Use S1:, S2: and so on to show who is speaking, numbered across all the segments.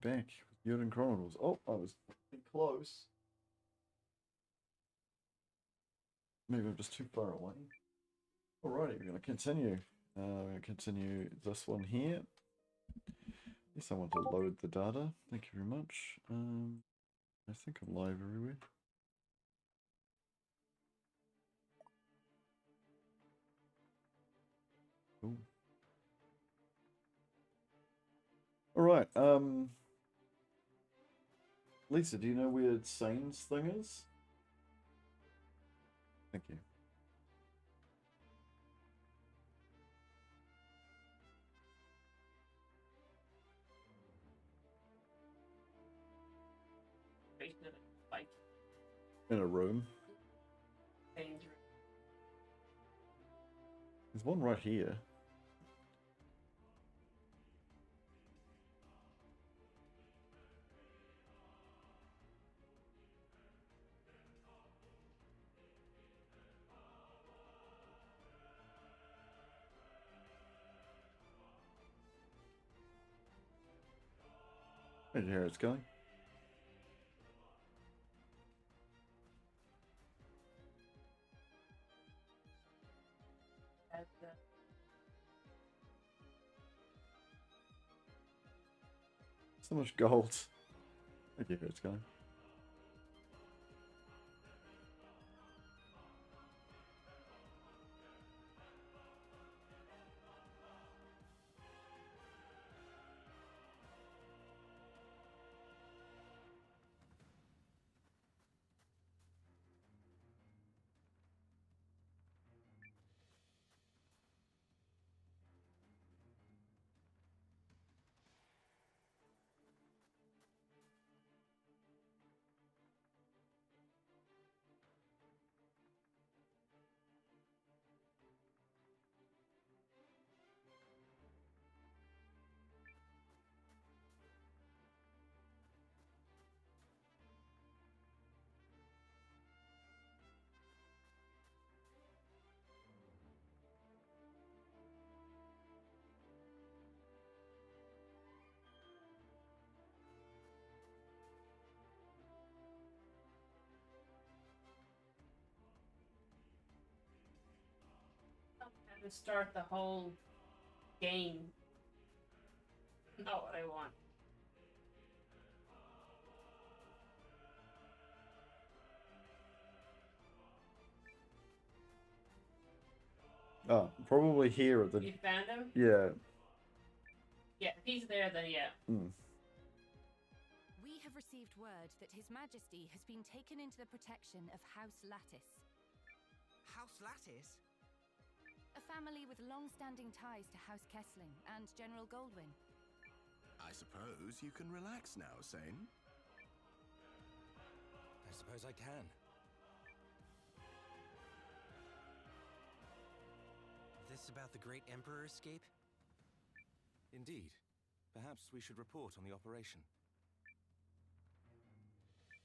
S1: back with Eiyuden Chronicles. Oh, I was close. Maybe I'm just too far away. Alrighty, we're going to continue. We're going to continue this one here. Need someone to load the data. Thank you very much. I think I'm live everywhere. Ooh. Alright, Lisa, do you know where Seign's thing is? Thank you. In a room. There's one right here. Did you hear it's going? So much gold. Did you hear it's going?
S2: To start the whole game. Not what I want.
S1: Oh, probably here at the...
S2: You found him?
S1: Yeah.
S2: Yeah, if he's there, then yeah.
S3: We have received word that His Majesty has been taken into the protection of House Lattice.
S4: House Lattice?
S3: A family with long-standing ties to House Kessling and General Goldwyn.
S5: I suppose you can relax now, Seign?
S4: I suppose I can. This about the Great Emperor escape? Indeed. Perhaps we should report on the operation.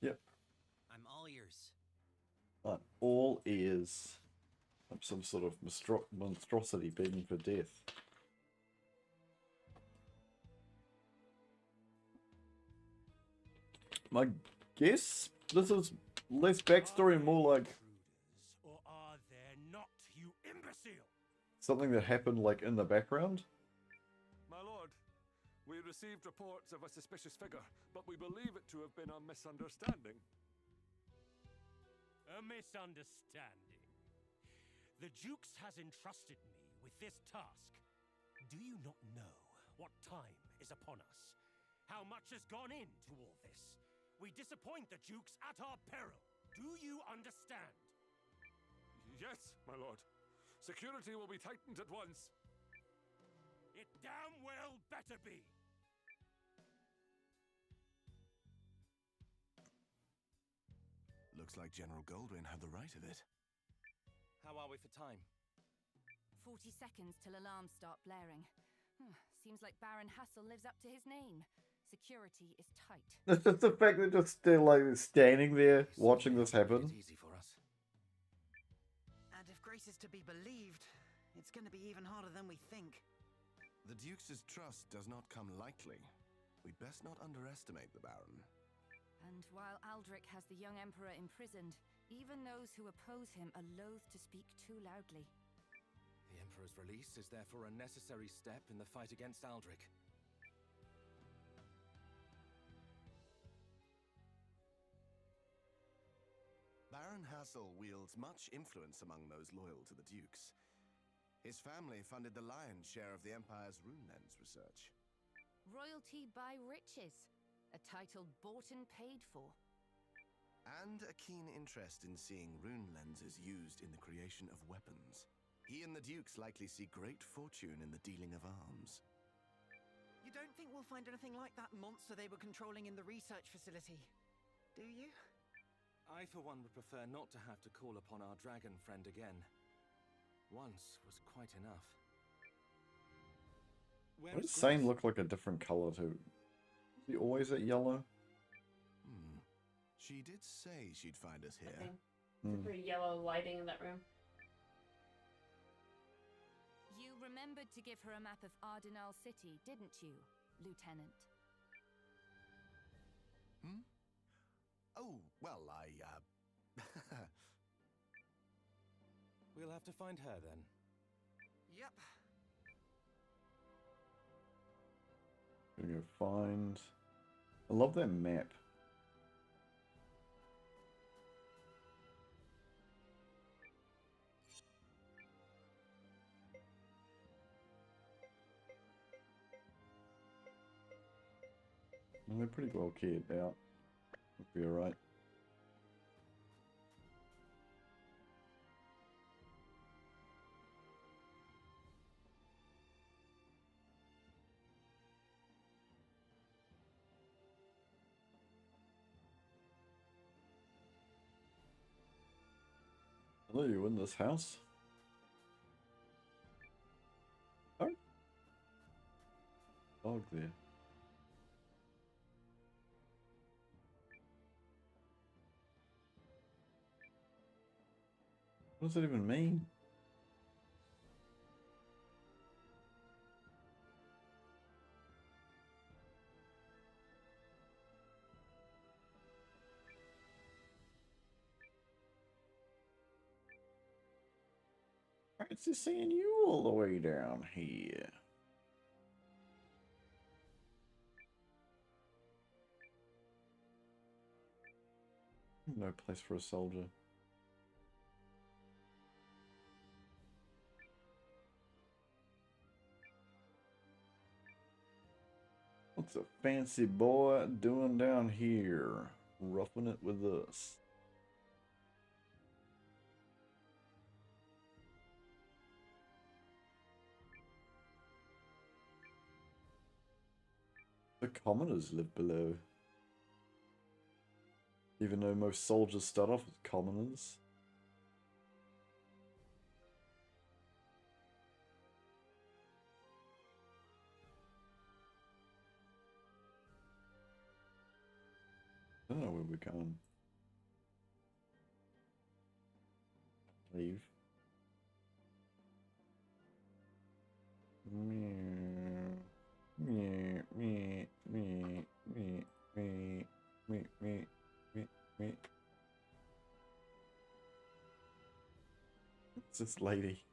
S1: Yep.
S4: I'm all ears.
S1: I'm all ears. I'm some sort of monstrosity begging for death. My guess? This is less backstory and more like...
S6: Or are there not, you imbecile?
S1: Something that happened like in the background?
S6: My lord, we received reports of a suspicious figure, but we believe it to have been a misunderstanding. A misunderstanding? The Jukes has entrusted me with this task. Do you not know what time is upon us? How much has gone into all this? We disappoint the Jukes at our peril. Do you understand? Yes, my lord. Security will be tightened at once. It damn well better be.
S5: Looks like General Goldwyn had the right of it.
S4: How are we for time?
S3: 40 seconds till alarms start blaring. Seems like Baron Hassel lives up to his name. Security is tight.
S1: It's just the fact that just they're like standing there watching this happen.
S4: It's easy for us.
S7: And if Grace is to be believed, it's going to be even harder than we think.
S5: The Duke's trust does not come lightly. We'd best not underestimate the Baron.
S3: And while Aldrich has the young Emperor imprisoned, even those who oppose him are loath to speak too loudly.
S4: The Emperor's release is therefore a necessary step in the fight against Aldrich.
S5: Baron Hassel wields much influence among those loyal to the Dukes. His family funded the lion's share of the Empire's rune lens research.
S3: Royalty by riches. A title bought and paid for.
S5: And a keen interest in seeing rune lenses used in the creation of weapons. He and the Dukes likely see great fortune in the dealing of arms.
S7: You don't think we'll find anything like that monster they were controlling in the research facility, do you?
S4: I, for one, would prefer not to have to call upon our dragon friend again. Once was quite enough.
S1: Why does Seign look like a different color too? Is he always at yellow?
S5: She did say she'd find us
S2: I
S5: here.
S2: think. It's pretty yellow lighting in that room.
S3: You remembered to give her a map of Ardenal City, didn't you, Lieutenant?
S5: Oh, well,
S4: We'll have to find her then.
S7: Yep.
S1: Gonna go find. I love that map. And they're pretty well cared out. It'll be alright. Hello, you in this house? Oh? Dog there. What does that even mean? It's just seeing you all the way down here. No place for a soldier. What's a fancy boy doing down here? Roughing it with us. The commoners live below. Even though most soldiers start off as commoners. I don't know where we're going. Leave. Meow. Me, me, me, me, me, me, me, me, me. It's this lady.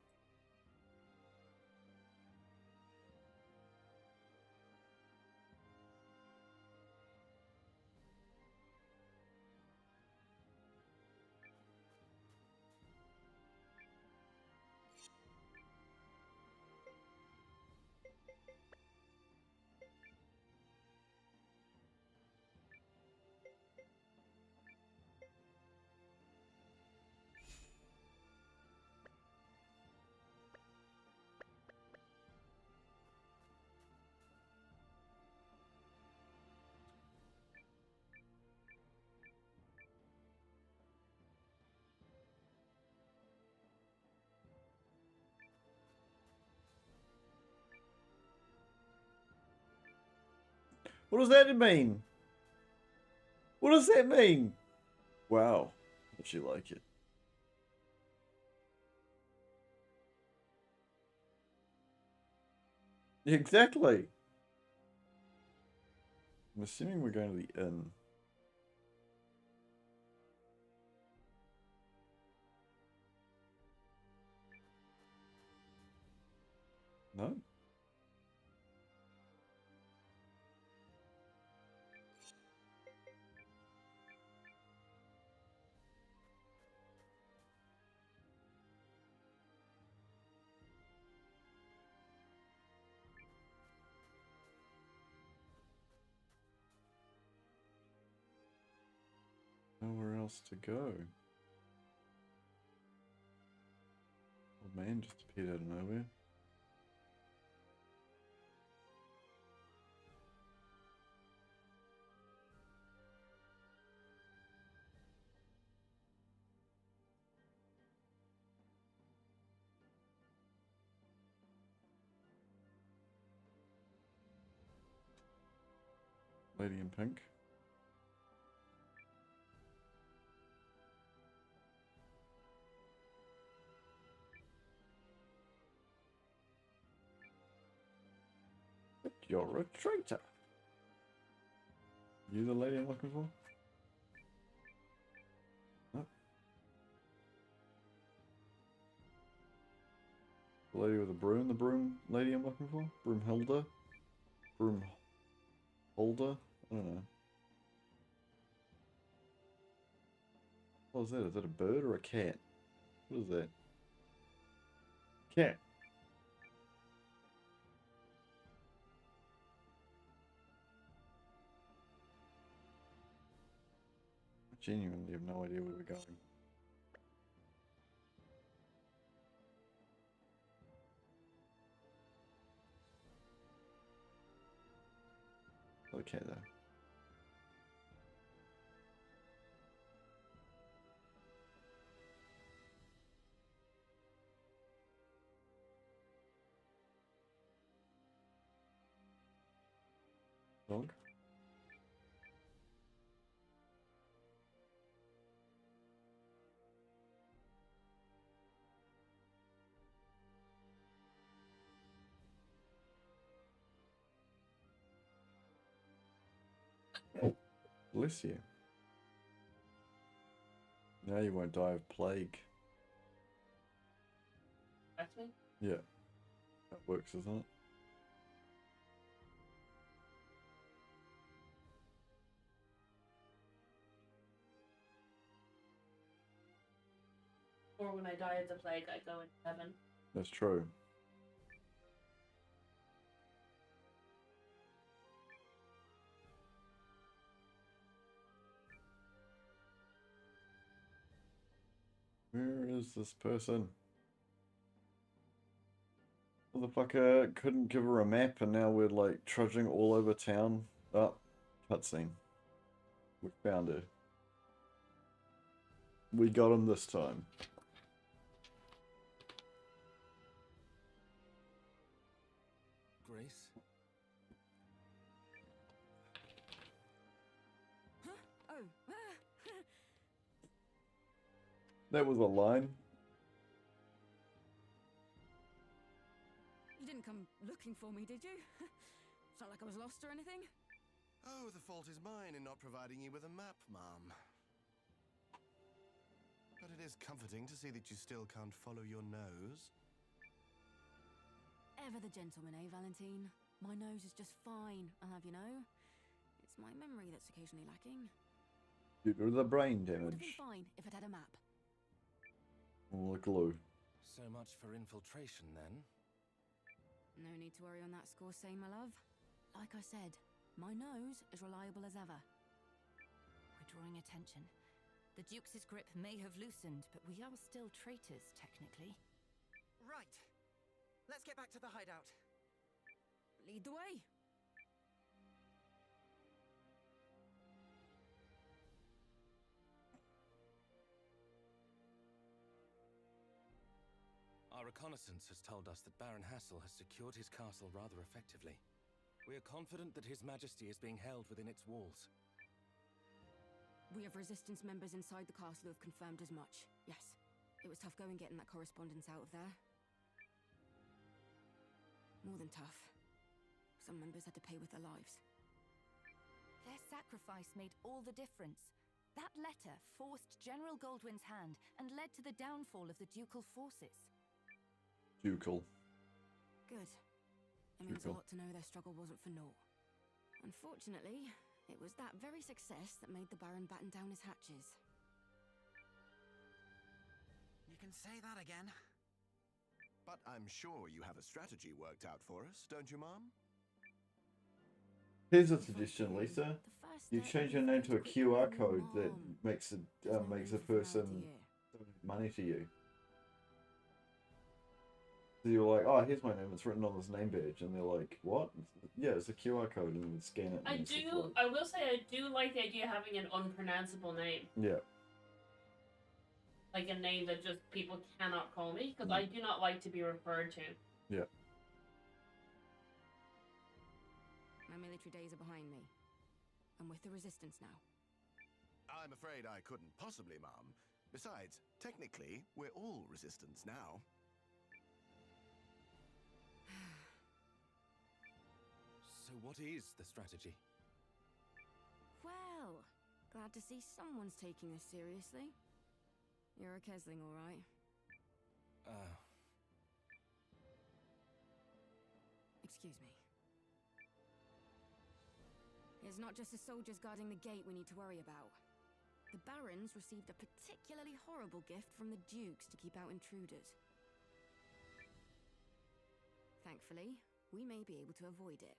S1: What does that mean? What does that mean? Wow. Does she like it? Exactly. I'm assuming we're going to the inn. No? Nowhere else to go. Old man just appeared out of nowhere. Lady in pink. You're a traitor. You the lady I'm looking for? No. The lady with the broom lady I'm looking for? Broomhilda? Broom holder? I don't know. What is that? Is that a bird or a cat? What is that? Cat. I genuinely have no idea where we're going. Okay though. Dog. Oh, bless you. Now you won't die of plague.
S2: That's me.
S1: Yeah. That works, isn't it?
S2: Or when I die of the plague, I go into heaven.
S1: That's true. Where is this person? Motherfucker couldn't give her a map and now we're like trudging all over town. Oh, cutscene. We found her. We got him this time.
S4: Grace?
S3: Huh? Oh.
S1: That was a line.
S3: You didn't come looking for me, did you? It's not like I was lost or anything.
S5: Oh, the fault is mine in not providing you with a map, Mom. But it is comforting to see that you still can't follow your nose.
S3: Ever the gentleman, eh, Valentine? My nose is just fine, I'll have you know. It's my memory that's occasionally lacking.
S1: Due to the brain
S3: It would have been
S1: damage.
S3: fine if it had a map.
S1: All the glue.
S4: So much for infiltration, then.
S3: No need to worry on that score, Seign, my love. Like I said, my nose is reliable as ever. We're drawing attention. The Duke's grip may have loosened, but we are still traitors, technically.
S7: Right. Let's get back to the hideout.
S3: Lead the way.
S4: Our reconnaissance has told us that Baron Hassel has secured his castle rather effectively. We are confident that His Majesty is being held within its walls.
S3: We have resistance members inside the castle who have confirmed as much. Yes. It was tough going getting that correspondence out of there. More than tough. Some members had to pay with their lives. Their sacrifice made all the difference. That letter forced General Goldwyn's hand and led to the downfall of the ducal forces.
S1: Ducal.
S3: Good. It means a
S1: Ducal.
S3: lot to know their struggle wasn't for naught. Unfortunately, it was that very success that made the Baron batten down his hatches.
S7: You can say that again.
S5: But I'm sure you have a strategy worked out for us, don't you, Mom?
S1: Here's a suggestion, Lisa. You change your name to a QR code that makes a person donate money to you. So you're like, oh, here's my name. It's written on this name badge, and they're like, what? Yeah, it's a QR code, and you scan it. And
S2: I will say I do like the idea of having an unpronounceable name.
S1: Yeah.
S2: Like a name that just people cannot call me, because I do not like to be referred to.
S1: Yeah.
S3: My military days are behind me. I'm with the Resistance now.
S5: I'm afraid I couldn't possibly, Mom. Besides, technically, we're all resistance now.
S4: So what is the strategy?
S3: Well, glad to see someone's taking this seriously. You're a Kesling, all right? Excuse me. It's not just the soldiers guarding the gate we need to worry about. The Barons received a particularly horrible gift from the Dukes to keep out intruders. Thankfully, we may be able to avoid it.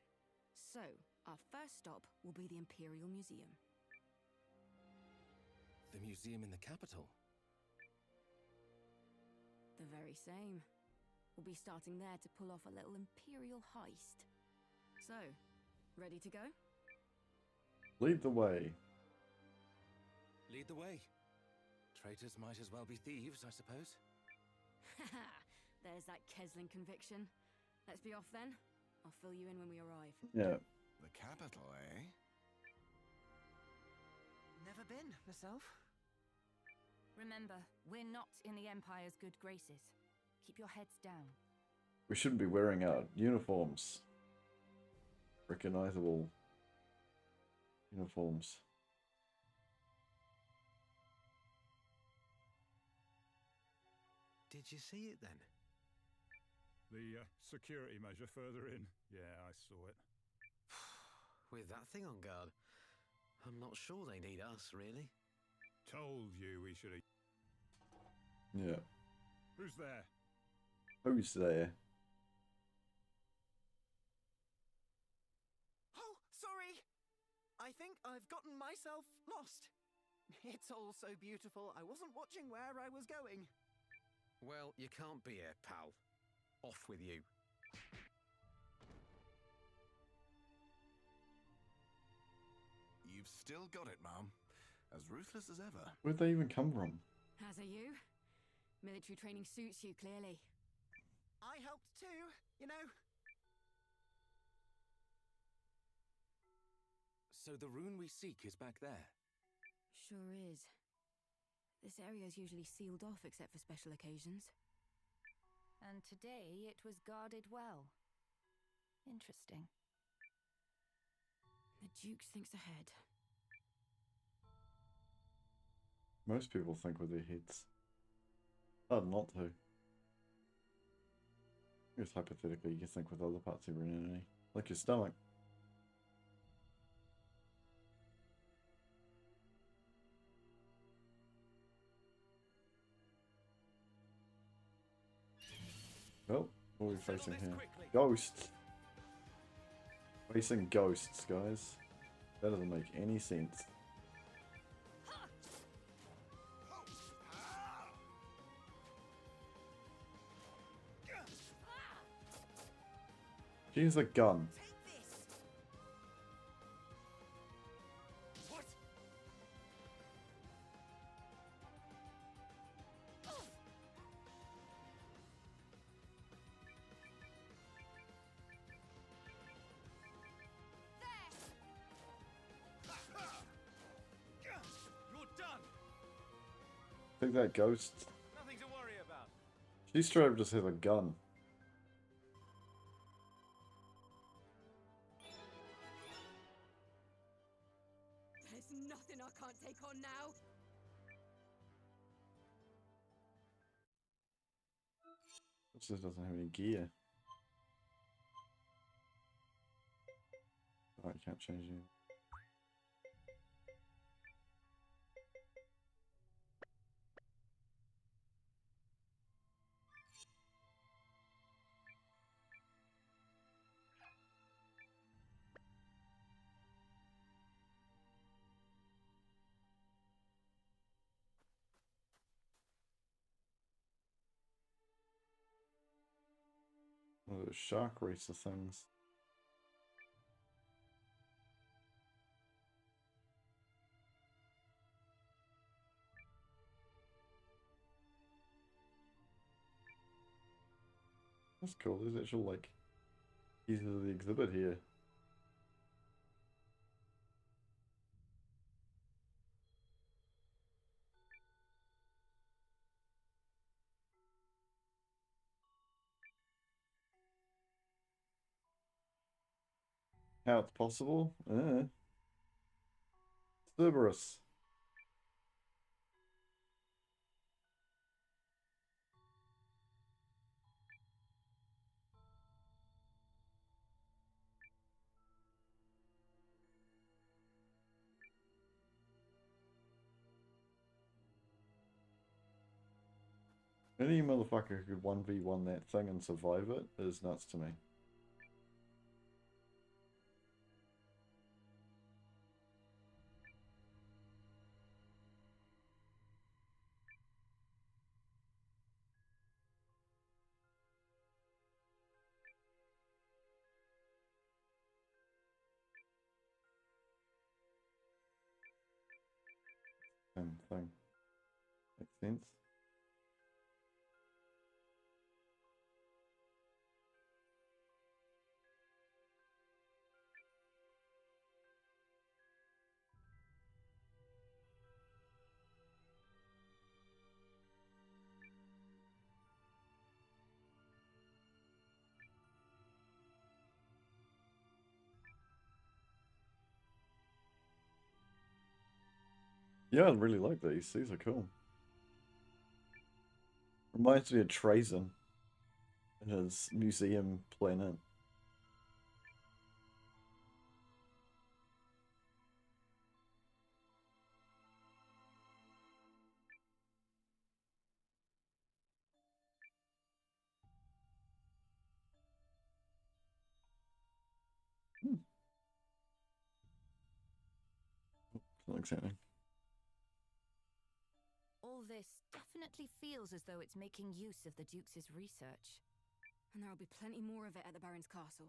S3: So, our first stop will be the Imperial Museum.
S4: The museum in the capital?
S3: The very same. We'll be starting there to pull off a little Imperial heist. So, ready to go?
S1: Lead the way.
S4: Lead the way. Traitors might as well be thieves, I suppose.
S3: Haha, there's that Kesling conviction. Let's be off then. I'll fill you in when we arrive.
S1: Yeah.
S5: The capital, eh?
S7: Never been, myself.
S3: Remember, we're not in the Empire's good graces. Keep your heads down.
S1: We shouldn't be wearing our uniforms. Recognizable uniforms.
S8: Did you see it then?
S9: The security measure further in. Yeah, I saw it.
S8: With that thing on guard, I'm not sure they need us, really.
S9: Told you we should have...
S1: Yeah.
S9: Who's there?
S1: Who's there?
S7: Oh, sorry! I think I've gotten myself lost. It's all so beautiful, I wasn't watching where I was going.
S8: Well, you can't be here, pal. Off with you.
S5: You've still got it, Mom. As ruthless as ever.
S1: Where'd they even come from?
S3: As are you. Military training suits you, clearly.
S7: I helped too, you know.
S4: So the rune we seek is back there?
S3: Sure is. This area is usually sealed off except for special occasions. And today it was guarded well. Interesting. The Duke thinks ahead.
S1: Most people think with their heads. Hard not to. I guess hypothetically you can think with other parts of your entity. Like your stomach. Well, what are we facing here? Ghosts! Facing ghosts, guys. That doesn't make any sense. Use a gun.
S6: What? You're done.
S1: Think that ghost.
S6: Nothing to worry about.
S1: She straight up just has a gun.
S3: nothing I can't take on now.
S1: It just doesn't have any gear. Oh, I can't change it. One of those shark racer things. That's cool. There's actual like pieces of the exhibit here. How it's possible? Cerberus. Any motherfucker who could 1v1 that thing and survive it is nuts to me. Same thing. Makes sense. Yeah, I really like these. These are cool. Reminds me of Trazen in his museum planet. Something's happening.
S3: All this definitely feels as though it's making use of the Duke's research. And there'll be plenty more of it at the Baron's castle.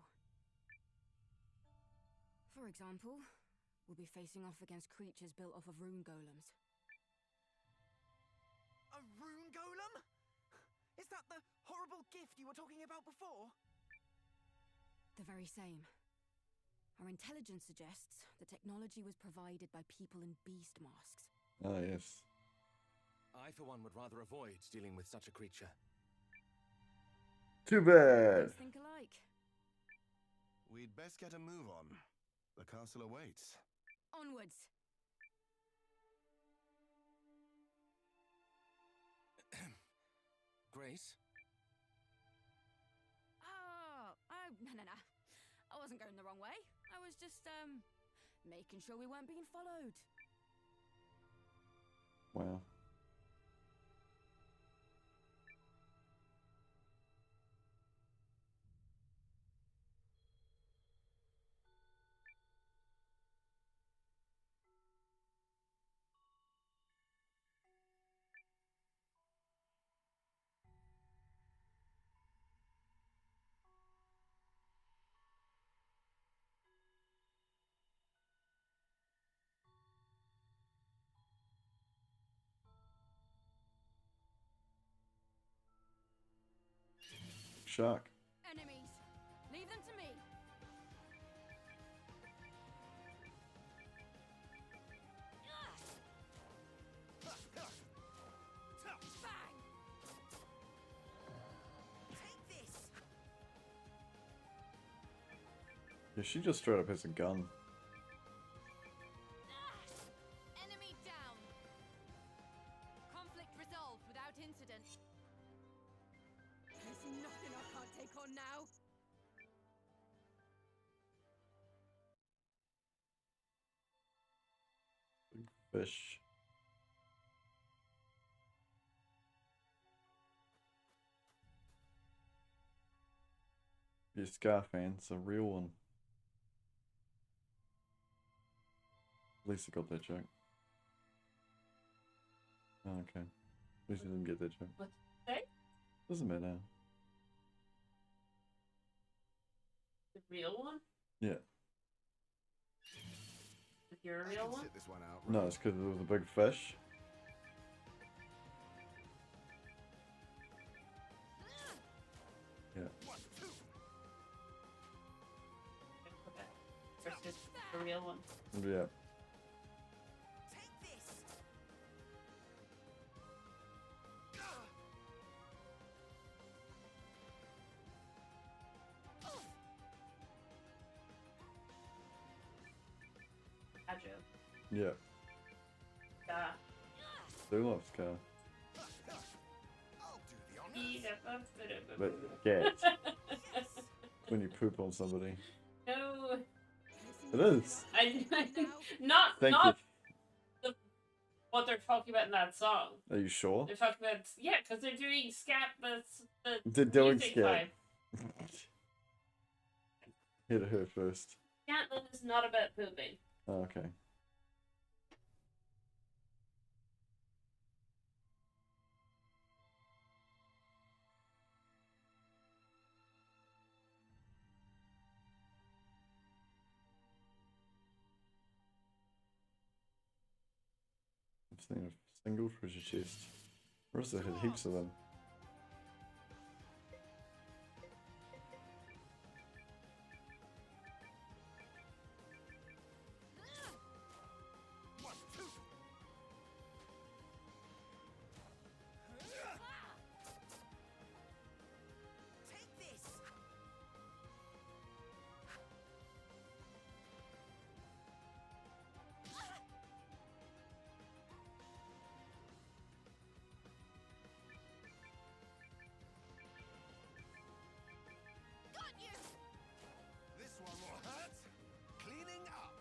S3: For example, we'll be facing off against creatures built off of rune golems.
S7: A rune golem? Is that the horrible gift you were talking about before?
S3: The very same. Our intelligence suggests the technology was provided by people in beast masks.
S1: Ah, yes.
S4: I, for one, would rather avoid dealing with such a creature.
S1: Too bad.
S3: Let's think alike.
S5: We'd best get a move on. The castle awaits.
S3: Onwards.
S4: Grace?
S3: Oh, no. I wasn't going the wrong way. I was just, making sure we weren't being followed.
S1: Wow. Shark.
S3: Enemies. Leave them to me. Bang!
S7: Take this!
S1: Yeah, she just straight up has a gun.
S3: take on now?
S1: Big fish. Your Scar fan, it's a real one. At least I got that joke. Oh, okay. At least I didn't get that joke.
S2: What did you say?
S1: Doesn't matter.
S2: The real one?
S1: Yeah.
S2: Is your
S5: I
S2: real
S5: can
S2: one?
S5: sit this one out.
S1: No,
S5: right?
S1: it's because it was a big fish. Yeah.
S2: Okay. Versus the real one.
S1: Yeah.
S7: Take this.
S2: Gotcha.
S1: Yeah. They love Scar.
S5: I'll do the honors.
S1: But get when you poop on somebody.
S2: No.
S1: It is.
S2: Not
S1: Thank
S2: not what they're talking about in that song.
S1: you. Are you sure?
S2: They're talking about because they're doing scat the
S1: They're doing
S2: music
S1: scat.
S2: vibe.
S1: Hit her first.
S2: Scatland is not about pooping.
S1: Oh, okay. I'm seeing a single treasure chest. Marissa had heaps of them.
S7: Take this.
S5: This one will hurt. Cleaning up.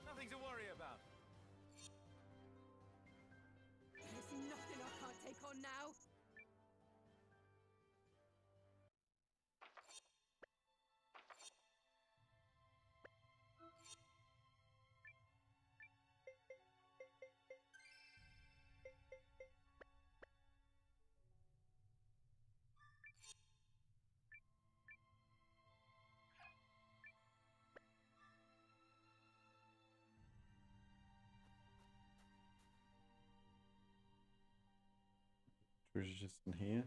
S6: Nothing to worry about.
S3: There's nothing I can't take on now.
S1: Treasure chest in here.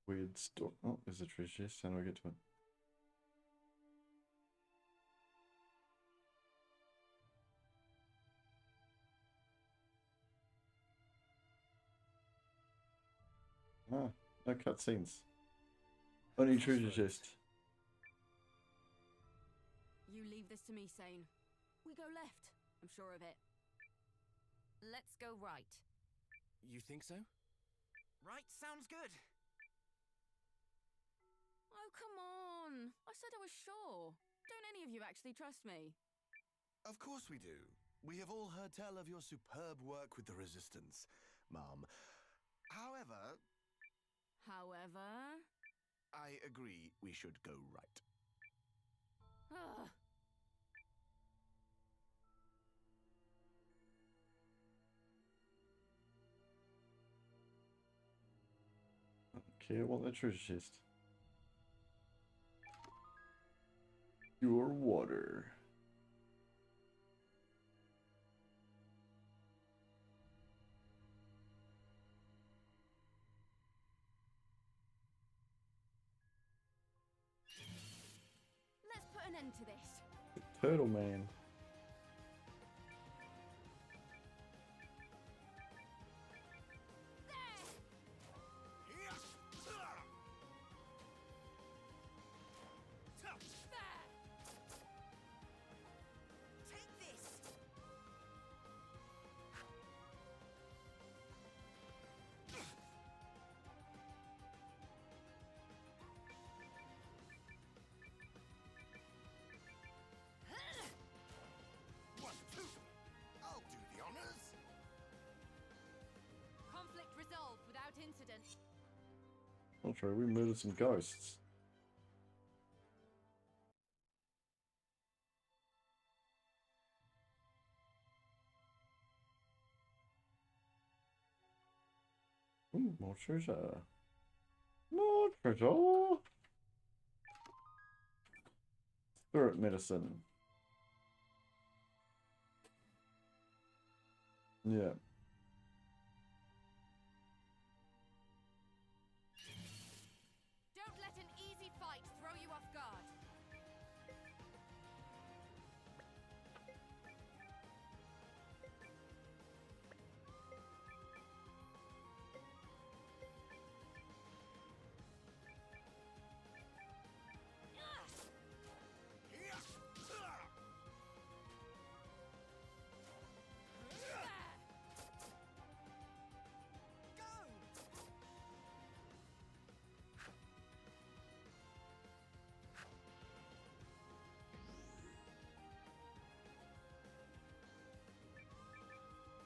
S1: Weird store. Oh, there's a treasure chest. How do I get to it? Ah, no cutscenes. Only treasure chest.
S3: You leave this to me, Seign. We go left. I'm sure of it.
S10: Let's go right.
S4: You think so?
S7: Right, sounds good.
S3: Oh, come on. I said I was sure. Don't any of you actually trust me?
S5: Of course we do. We have all heard tell of your superb work with the Resistance, Mom. However, I agree we should go right.
S3: Ugh.
S1: Okay, I want the treasure chest. Your water.
S3: Let's put an end to this.
S1: Turtle man.
S7: Take this.
S1: Not true. We murdered some ghosts. Ooh, more treasure. More treasure. Spirit medicine. Yeah.
S10: Don't let an easy fight throw you off guard.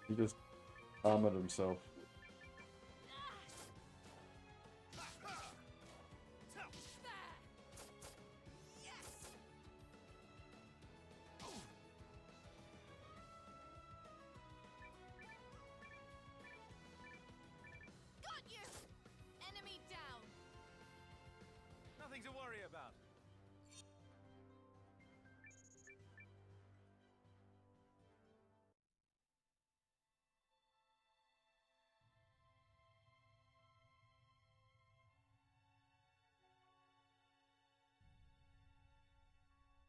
S1: He just armored himself.
S10: Got you! Enemy down.
S6: Nothing to worry about.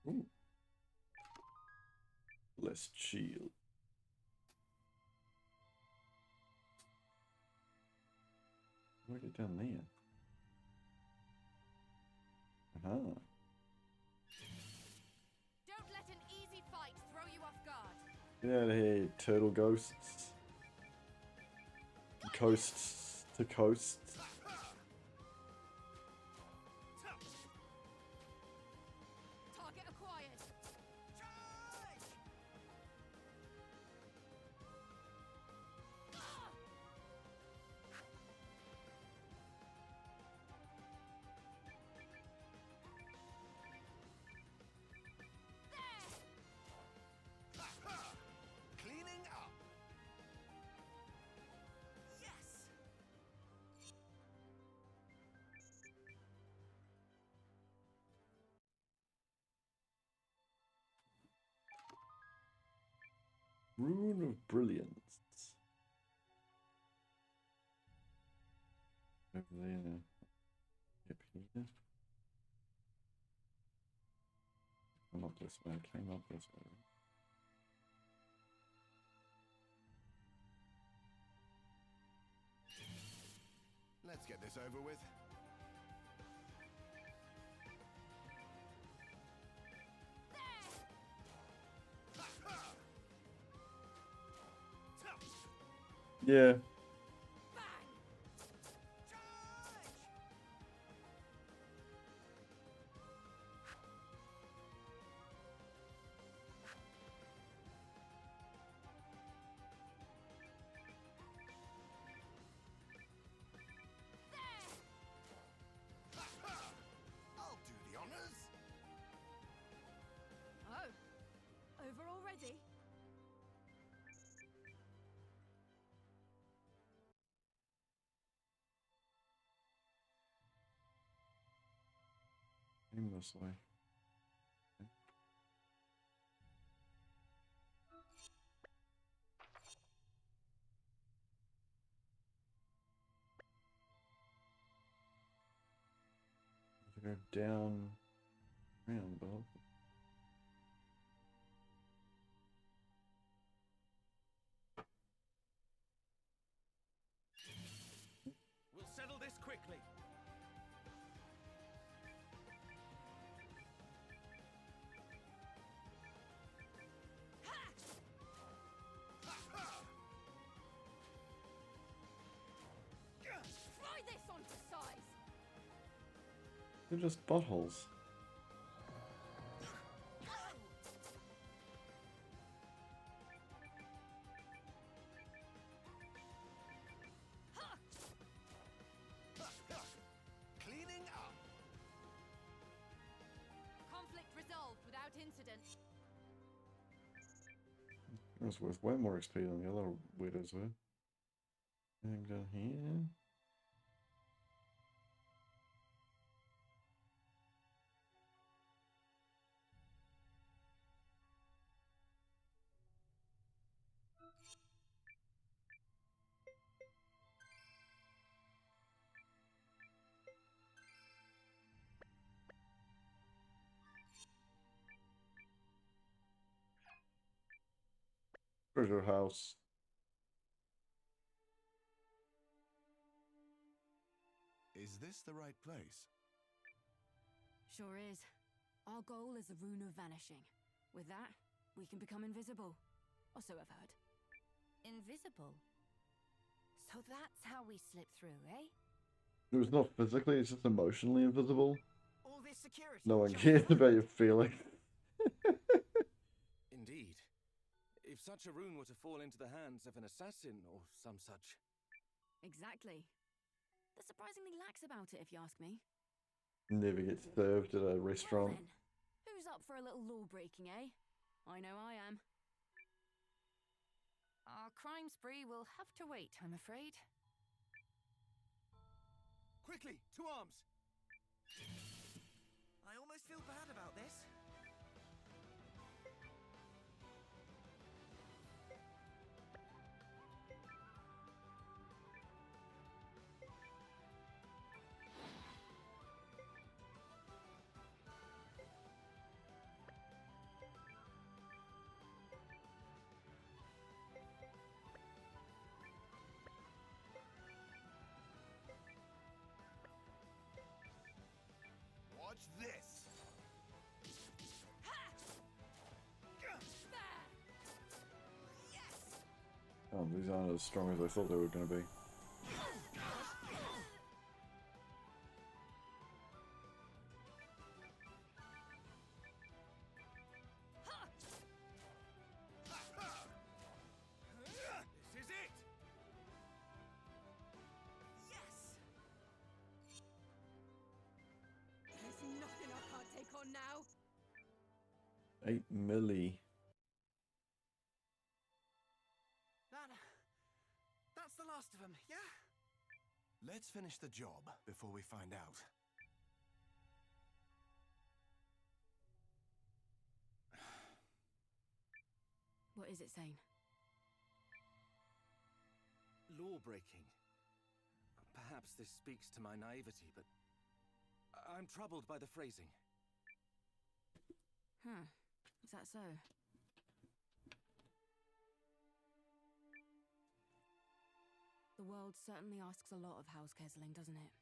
S1: Ooh. Less shield. Where'd it down there? Uh-huh.
S10: Don't let an easy fight throw you off guard.
S1: Get out of here, turtle ghosts. Coasts to coasts.
S10: Target acquired.
S5: Cleaning up. Yes.
S1: Rune of Brilliance. Over there. Yep, here. Come up this way, came up this way.
S5: Let's get this over with.
S1: Yeah.
S5: I'll do the honors.
S10: Oh, over already?
S1: Came this way. Okay. To go down, round, Bob.
S6: We'll settle this quickly.
S10: Try this on for size.
S1: They're just buttholes. It was worth way more XP than the other weirdos were. Anything down here? Treasure house.
S5: Is this the right place?
S3: Sure is. Our goal is the Rune of Vanishing. With that, we can become invisible. Or so I've heard.
S10: Invisible? So that's how we slip through, eh?
S1: It was not physically, it's just emotionally invisible.
S7: All this security.
S1: No one
S7: just
S1: cares
S7: for
S1: about your feelings.
S4: Indeed. If such a rune were to fall into the hands of an assassin or some such.
S3: Exactly. They're surprisingly lax about it, if you ask me.
S1: Never gets served at a
S3: Well
S1: restaurant.
S3: then, who's up for a little law breaking, eh? I know I am.
S10: Our crime spree will have to wait, I'm afraid.
S4: Quickly, to arms!
S7: I almost feel bad about this.
S5: Watch this!
S1: Oh, these aren't as strong as I thought they were going to be.
S4: This is it!
S10: There's nothing I can't take on now.
S1: 8 milli.
S7: That's the last of them, yeah?
S5: Let's finish the job before we find out.
S3: What is it, Seign?
S4: Law breaking. Perhaps this speaks to my naivety, but I'm troubled by the phrasing.
S3: Huh. Is that so? The world certainly asks a lot of House Kesling, doesn't it?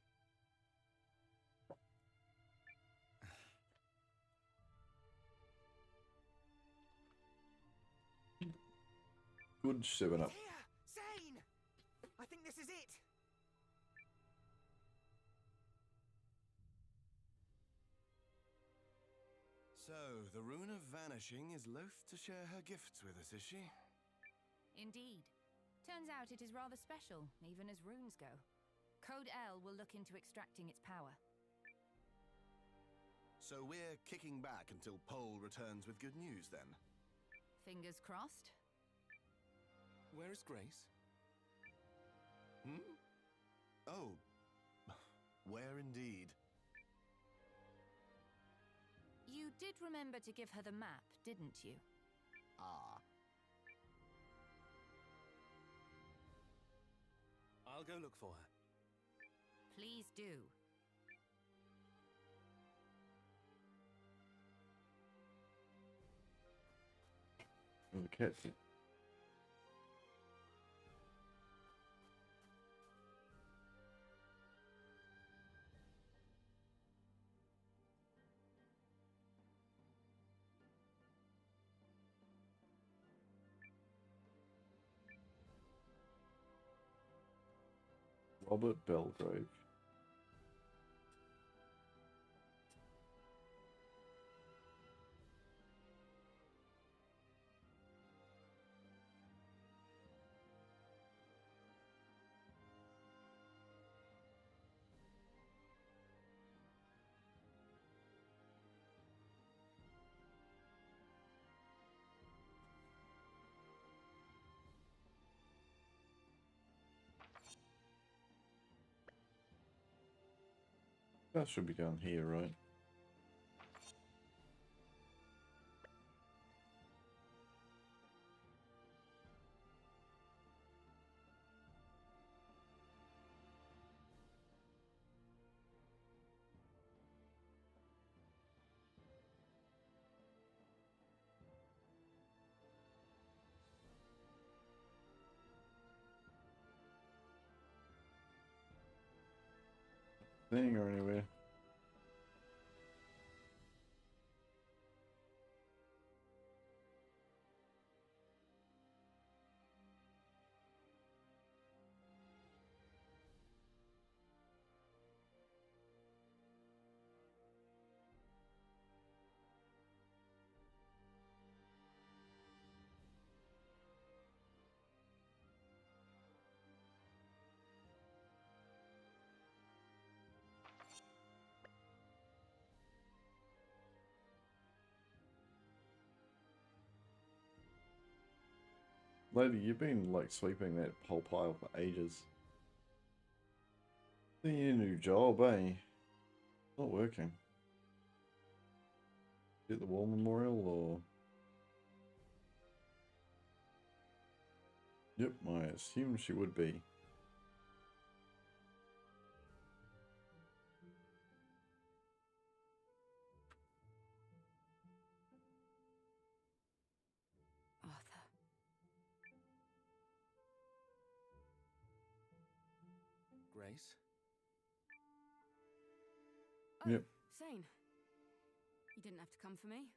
S1: Good 7-Up.
S7: Here! Seign! I think this is it!
S5: So, the Rune of Vanishing is loath to share her gifts with us, is she?
S10: Indeed. Turns out it is rather special, even as runes go. Code L will look into extracting its power.
S5: So we're kicking back until Pole returns with good news, then?
S10: Fingers crossed.
S4: Where is Grace?
S5: Hmm? Oh. Where indeed?
S10: You did remember to give her the map, didn't you?
S5: Ah.
S4: I'll go look for her.
S10: Please do.
S1: Oh, the cat's here. Robert Belgrave. That should be down here, right? Thing or anywhere. Lady, you've been like sweeping that whole pile for ages. You need a new job, eh? Not working. Get the war memorial or? Yep, I assume she would be.
S3: Arthur.
S4: Grace?
S3: Oh,
S1: Yep.
S3: Seign. You didn't have to come for me.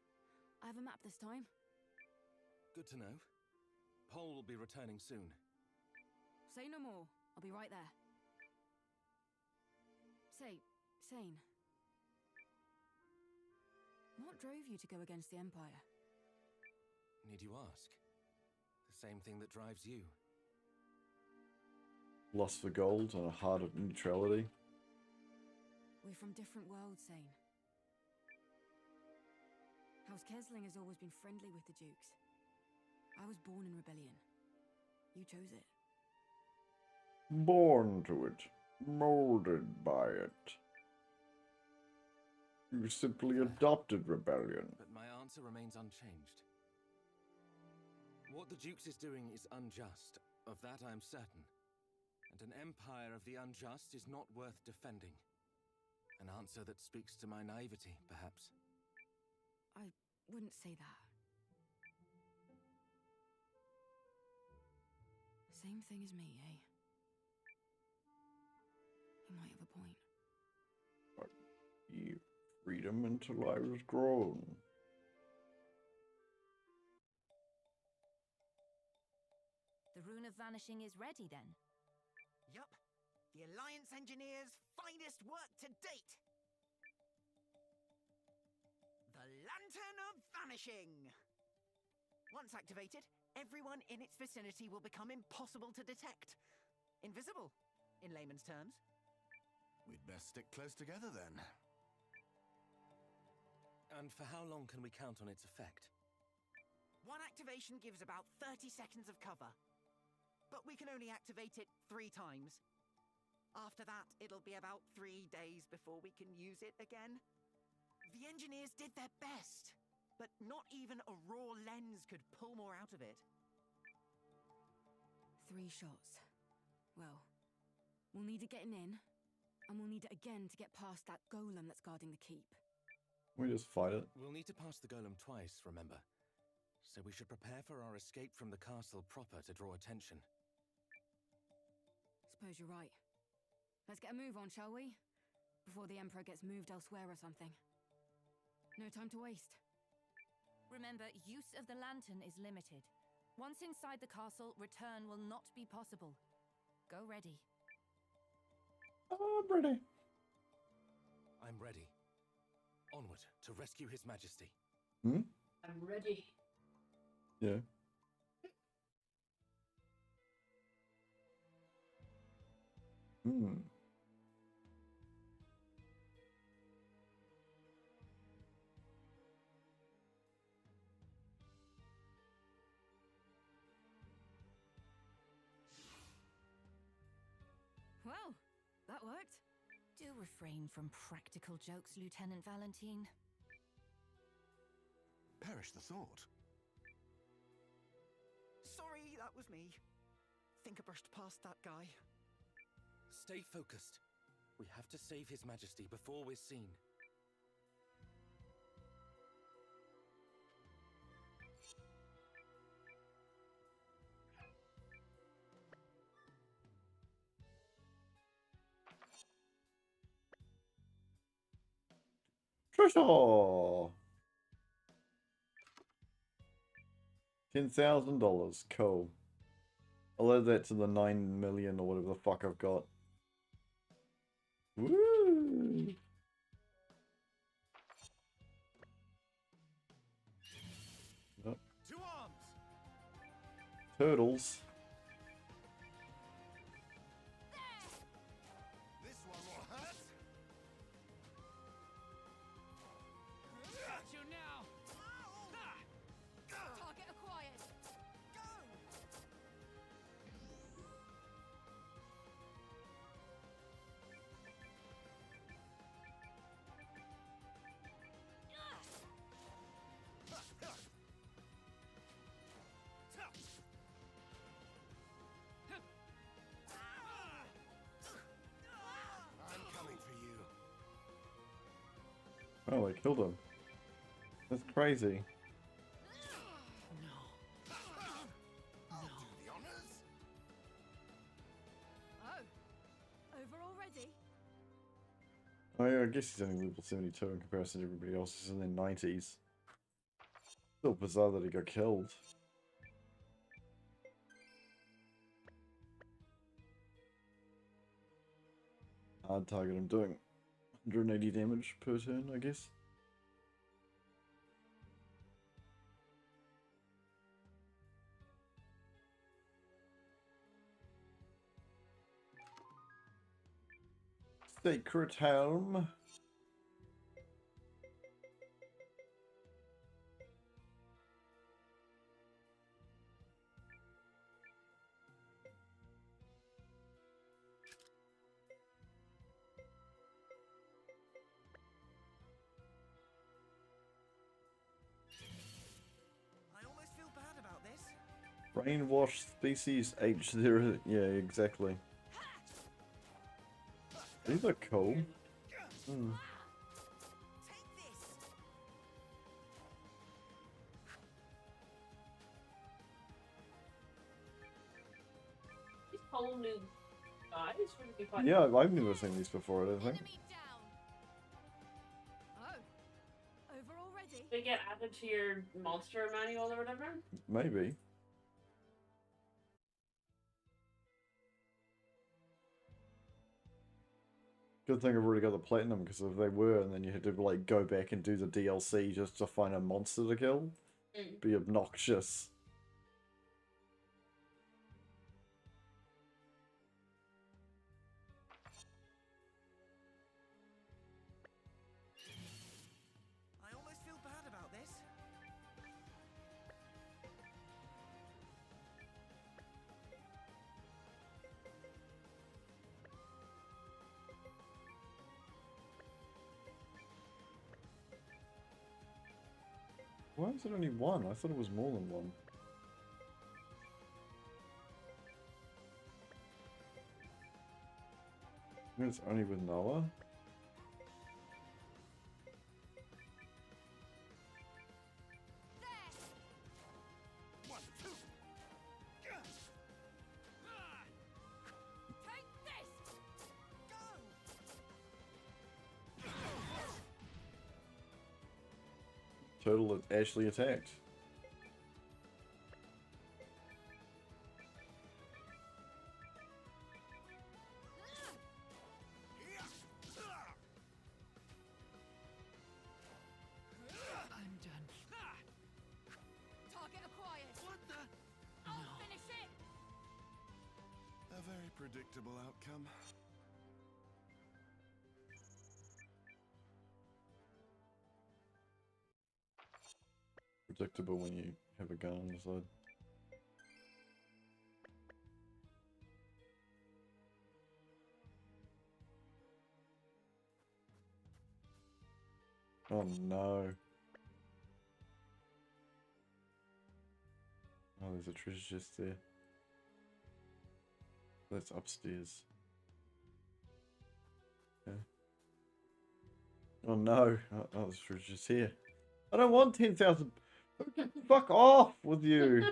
S3: I have a map this time.
S4: Good to know. Pole will be returning soon.
S3: Say no more. I'll be right there. Seign. What drove you to go against the Empire?
S4: Need you ask? The same thing that drives you.
S1: Lust for gold and a heart of neutrality.
S3: We're from different worlds, Seign. House Kesling has always been friendly with the Dukes. I was born in rebellion. You chose it.
S1: Born to it. Molded by it. You simply adopted rebellion.
S4: But my answer remains unchanged. What the Dukes is doing is unjust. Of that I am certain. And an empire of the unjust is not worth defending. An answer that speaks to my naivety, perhaps.
S3: I wouldn't say that. Same thing as me, eh? You might have a point.
S1: But you freedom until I was grown.
S10: The Rune of Vanishing is ready, then?
S7: Yup. The Alliance Engineers' finest work to date. The Lantern of Vanishing! Once activated, everyone in its vicinity will become impossible to detect. Invisible, in layman's terms.
S5: We'd best stick close together then.
S4: And for how long can we count on its effect?
S7: One activation gives about 30 seconds of cover. But we can only activate it 3 times. After that, it'll be about 3 days before we can use it again. The engineers did their best, but not even a raw lens could pull more out of it.
S3: 3 shots. Well, we'll need it getting in, and we'll need it again to get past that golem that's guarding the keep.
S1: We just fight it.
S4: We'll need to pass the golem twice, remember? So we should prepare for our escape from the castle proper to draw attention.
S3: Suppose you're right. Let's get a move on, shall we? Before the Emperor gets moved elsewhere or something. No time to waste.
S10: Remember, use of the lantern is limited. Once inside the castle, return will not be possible. Go ready.
S1: I'm ready.
S4: I'm ready. Onward to rescue His Majesty.
S1: Hmm?
S2: I'm ready.
S1: Yeah. Hmm.
S3: Well, that worked. Do refrain from practical jokes, Lieutenant Valentine.
S5: Perish the thought.
S7: Sorry, that was me. Think I brushed past that guy.
S4: Stay focused. We have to save His Majesty before we're seen.
S1: Treasure! $10,000. Cool. I'll add that to the 9 million or whatever the fuck I've got. Woo! Oh.
S5: To arms!
S1: Turtles.
S5: This one will hurt!
S10: Got you now! Target acquired!
S5: I'm coming for you.
S1: Oh, they killed him. That's crazy.
S5: I'll do the honors.
S3: Oh, over already?
S1: Oh yeah, I guess he's only level 72 in comparison to everybody else who's in their 90s. Still bizarre that he got killed. Hard target, I'm doing 180 damage per turn, I guess. Sacred Helm.
S7: I almost feel bad about this.
S1: Brainwash species H0. Yeah, exactly. These are cool. Hmm.
S7: Take this!
S2: These whole new guys would be quite.
S1: Yeah, I've never seen these before, I don't think.
S3: Enemy down! Oh, over already?
S2: They get added to your monster manual or whatever.
S1: Maybe. Good thing I've already got the platinum, because if they were, and then you had to like go back and do the DLC just to find a monster to kill, be obnoxious.
S7: I almost feel bad about this.
S1: Why is it only one? I thought it was more than one. It's only with Noah?
S5: One, two.
S3: Take this!
S1: Turtle actually attacked.
S3: I'm done. Target acquired! What the? I'll finish it!
S5: A very predictable outcome.
S1: Predictable when you have a gun on the side. Oh no. Oh, there's a treasure chest there. That's upstairs. Okay. Oh no. Oh, there's a treasure chest here. I don't want 10,000. Fuck off with you.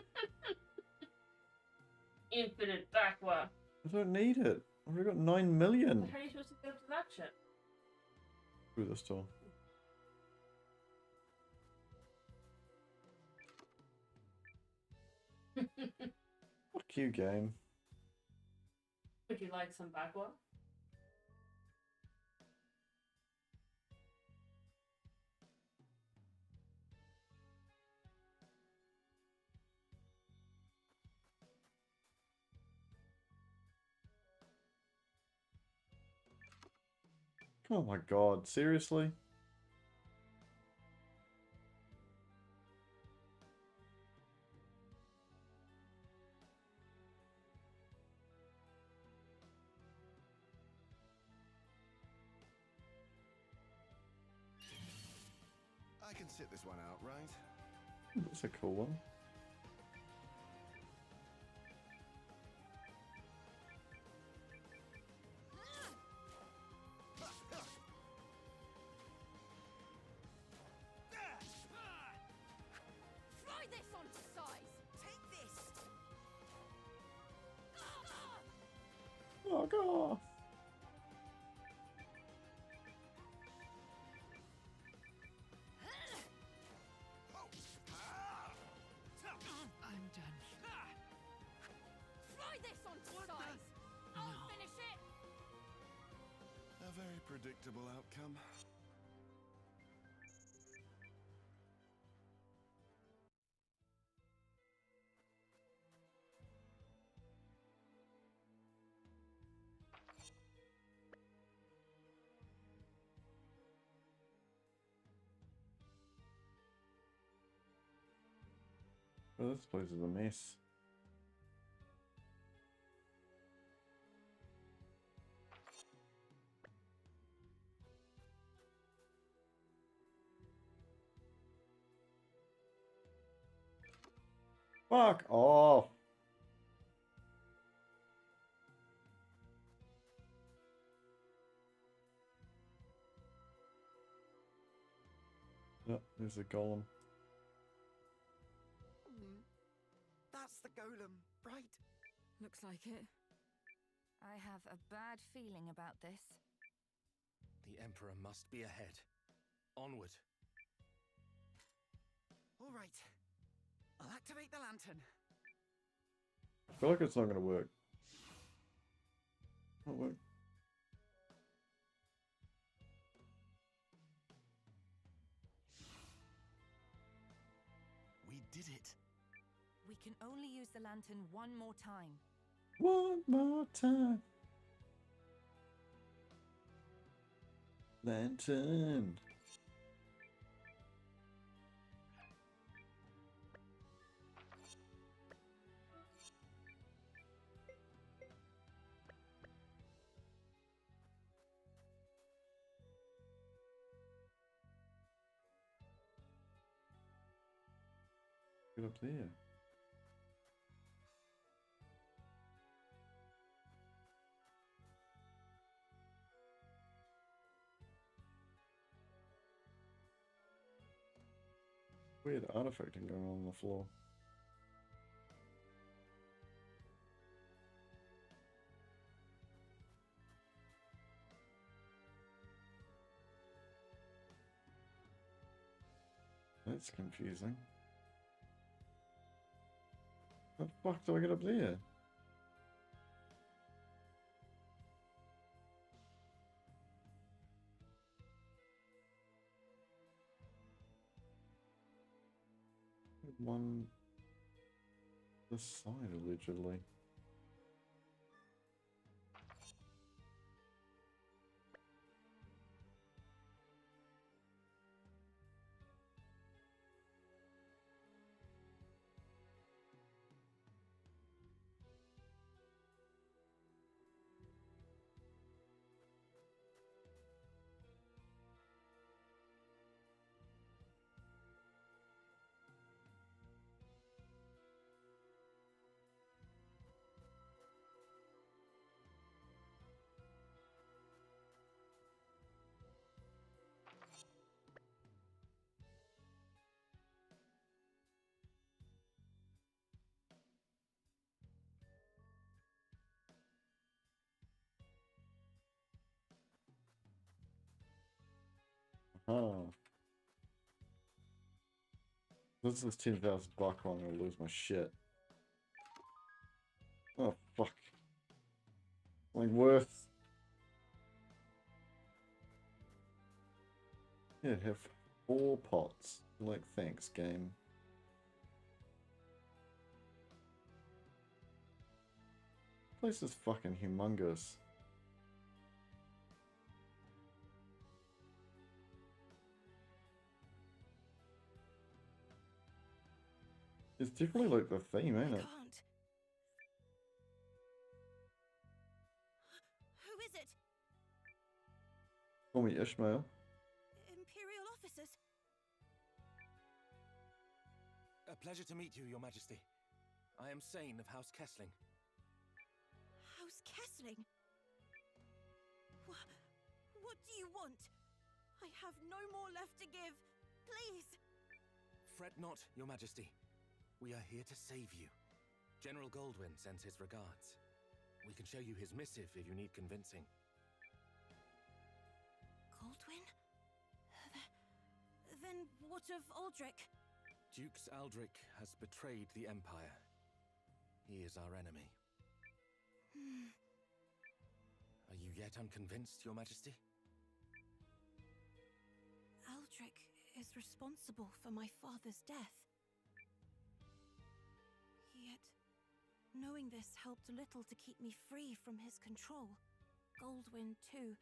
S2: Infinite backward.
S1: I don't need it. I've already got 9 million.
S2: How are you supposed to get up to that shit?
S1: Through this door. Fuck you, game.
S2: Would you like some backward?
S1: Oh my god, seriously?
S5: I can sit this one out, right?
S1: That's a cool one.
S10: Try this on size.
S7: Take this!
S1: Oh god.
S10: I'm done. Try this on size. I'll finish it.
S5: A very predictable outcome.
S1: Oh, this place is a mess. Fuck off. Oh, there's a golem.
S7: That's the golem, right?
S3: Looks like it.
S10: I have a bad feeling about this.
S4: The Emperor must be ahead. Onward.
S7: All right. I'll activate the lantern.
S1: I feel like it's not gonna work. Won't work.
S5: We did it.
S10: We can only use the lantern one more time.
S1: One more time. Lantern. Get up there. Weird artifacting going on the floor. That's confusing. How the fuck do I get up there? One this side allegedly. Oh. This is 10,000 buck, I'm gonna lose my shit. Oh, fuck. Like, worth. Yeah, have 4 pots. Like, thanks, game. This place is fucking humongous. It's definitely like the theme, ain't it?
S3: Can't. Who is it?
S1: Call me Ishmael.
S3: Imperial officers?
S4: A pleasure to meet you, Your Majesty. I am Seign of House Kessling.
S3: House Kessling? What do you want? I have no more left to give. Please!
S4: Fret not, Your Majesty. We are here to save you. General Goldwyn sends his regards. We can show you his missive if you need convincing.
S3: Goldwyn? Then what of Aldrich?
S4: Dukes Aldrich has betrayed the Empire. He is our enemy. Are you yet unconvinced, Your Majesty?
S3: Aldrich is responsible for my father's death. Yet, knowing this helped little to keep me free from his control. Goldwyn, too,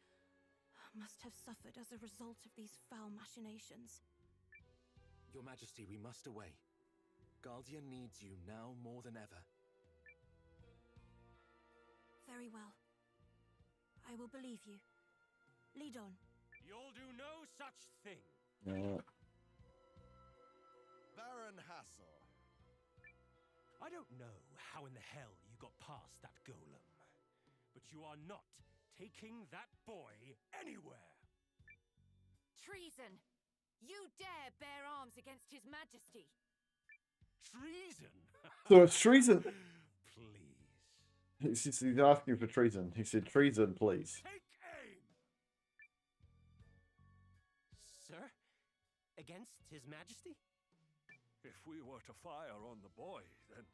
S3: must have suffered as a result of these foul machinations.
S4: Your Majesty, we must away. Guardian needs you now more than ever.
S3: Very well. I will believe you. Lead on.
S6: You'll do no such thing.
S5: Baron Hassel.
S6: I don't know how in the hell you got past that golem, but you are not taking that boy anywhere.
S10: Treason! You dare bear arms against His Majesty!
S6: Treason?
S1: So it's treason.
S6: Please.
S1: He's asking for treason. He said, treason, please.
S6: Take aim! Sir? Against His Majesty?
S9: If we were to fire on the boy, then...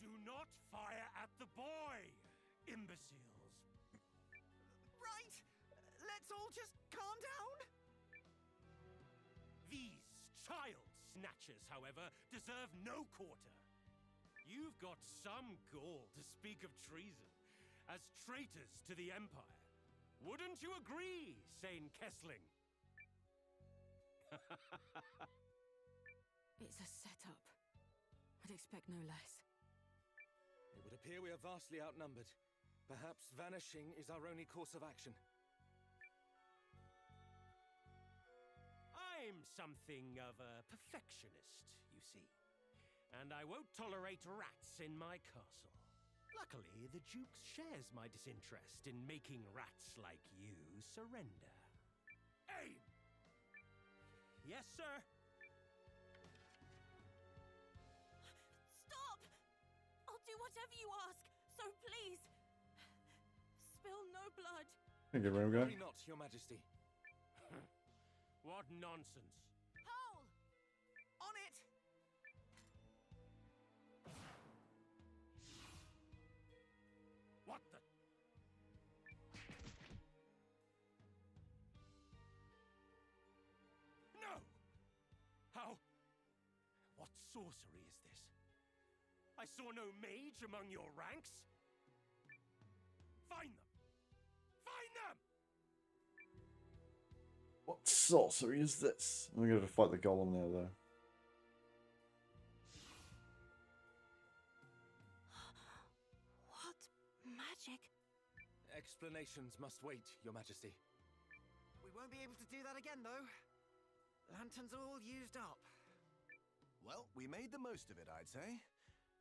S6: Do not fire at the boy, imbeciles.
S7: Right! Let's all just calm down!
S6: These child snatchers, however, deserve no quarter. You've got some gall to speak of treason as traitors to the Empire. Wouldn't you agree, Seign Kessling?
S3: It's a setup. I'd expect no less.
S4: It would appear we are vastly outnumbered. Perhaps vanishing is our only course of action.
S6: I'm something of a perfectionist, you see. And I won't tolerate rats in my castle. Luckily, the Duke shares my disinterest in making rats like you surrender. Aim! Yes, sir.
S3: Stop! I'll do whatever you ask, so please, spill no blood.
S1: Thank you, Random Guy.
S4: Worry not, Your Majesty.
S6: What nonsense.
S3: Hole!
S7: On it!
S6: What the? No! How? What sorcery is this? I saw no mage among your ranks. Find them! Find them!
S1: What sorcery is this? I'm going to fight the golem now, though.
S3: What magic?
S4: Explanations must wait, Your Majesty.
S7: We won't be able to do that again, though. Lanterns are all used up.
S5: Well, we made the most of it, I'd say.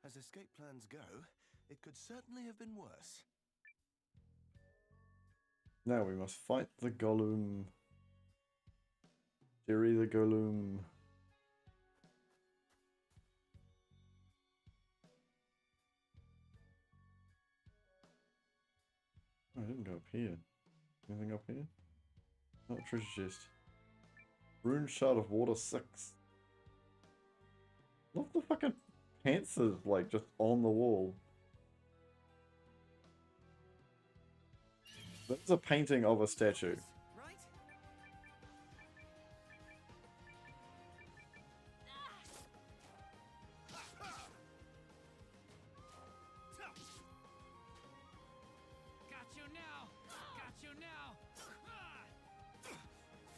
S5: As escape plans go, it could certainly have been worse.
S1: Now we must fight the golem. Jerry the golem. Oh, I didn't go up here. Anything up here? Not treasure chest. Rune Shard of Water 6. Love the fucking pantsers like just on the wall. That's a painting of a statue.
S7: Right?
S6: Got you now! Got you now!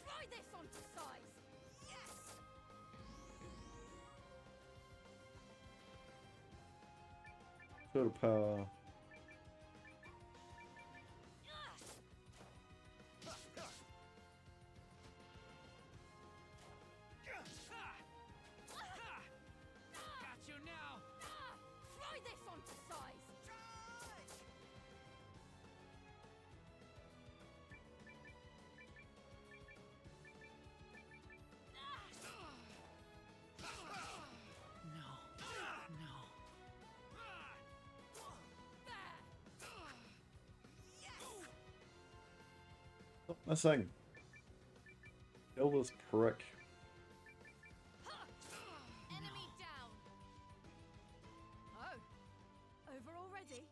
S10: Fly this onto size!
S7: Yes!
S1: Total power.
S6: Got you now!
S10: Fly this onto size!
S7: No. No.
S1: Stop missing. Kill this prick.
S10: Enemy down! Oh, over already?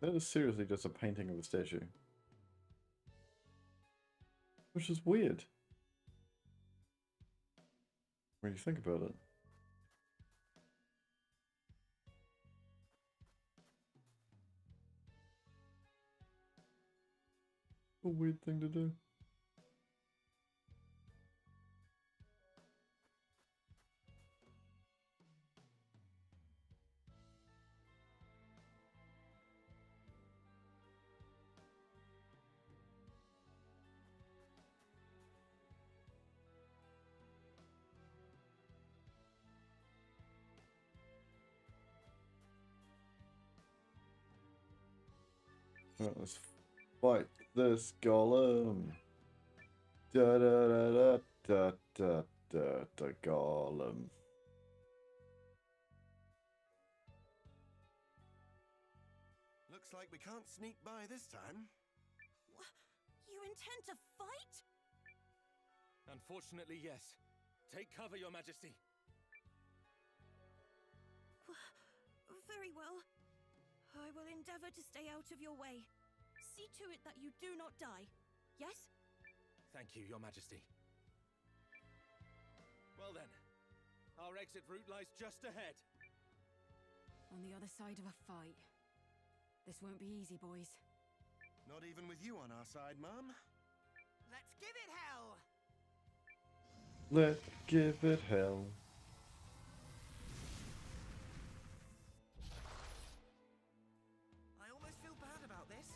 S1: That is seriously just a painting of a statue. Which is weird. When you think about it. A weird thing to do. Right, let's fight this golem. Da da da da da da da golem.
S5: Looks like we can't sneak by this time.
S3: You intend to fight?
S4: Unfortunately, yes. Take cover, Your Majesty.
S3: Very well. I will endeavor to stay out of your way. See to it that you do not die. Yes?
S4: Thank you, Your Majesty. Well then, our exit route lies just ahead.
S3: On the other side of a fight. This won't be easy, boys.
S5: Not even with you on our side, Mum.
S7: Let's give it hell!
S1: Let's give it hell.
S7: I almost feel bad about this.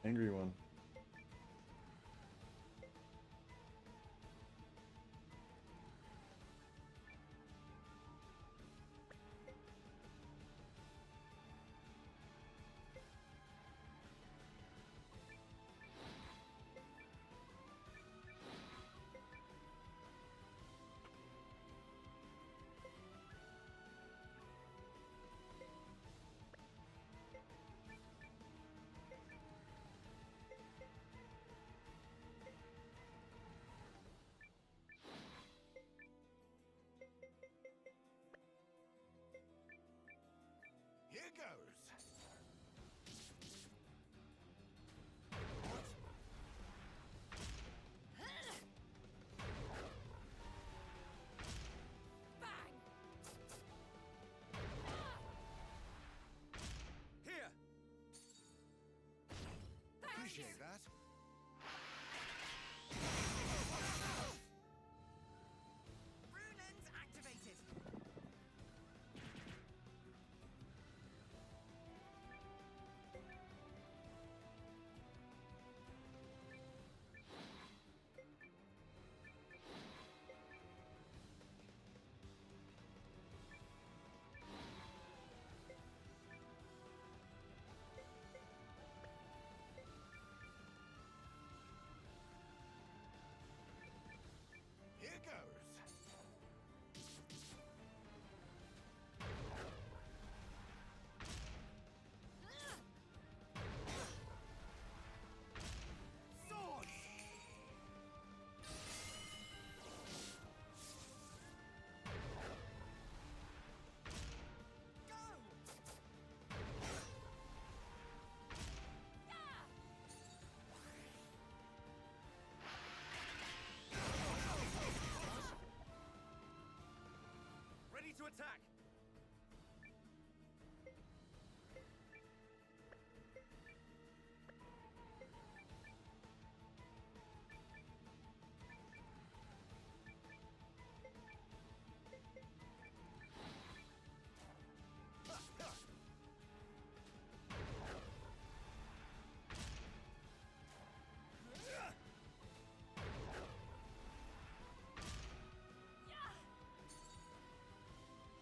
S1: Angry one.
S4: attack!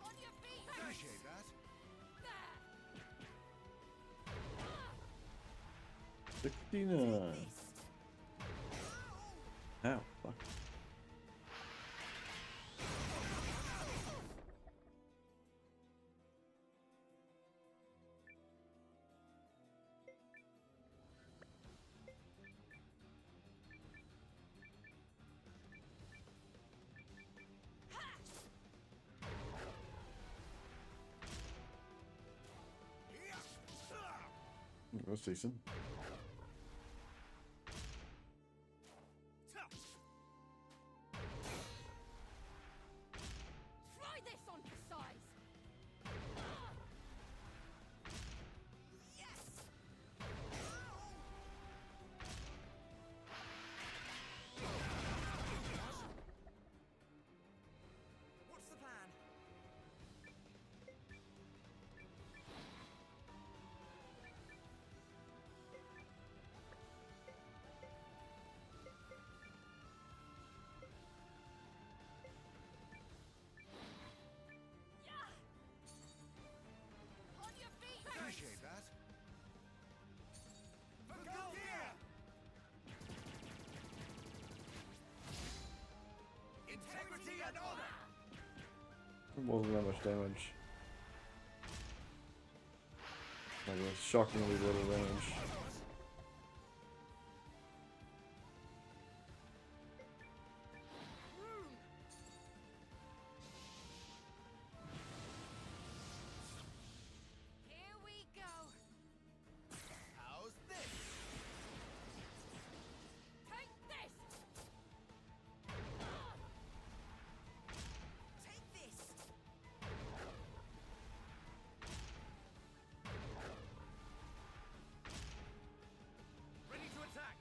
S10: On your feet!
S5: Appreciate that.
S1: 69. Ow, fuck. That's decent.
S10: Try this on for size!
S7: Yes! What's the plan?
S10: On your feet!
S5: Appreciate that. For gold here! Integrity and honor!
S1: It wasn't that much damage. Like a shockingly little range.
S10: Here we go!
S5: How's this?
S10: Take this!
S7: Take this!
S4: Ready to attack!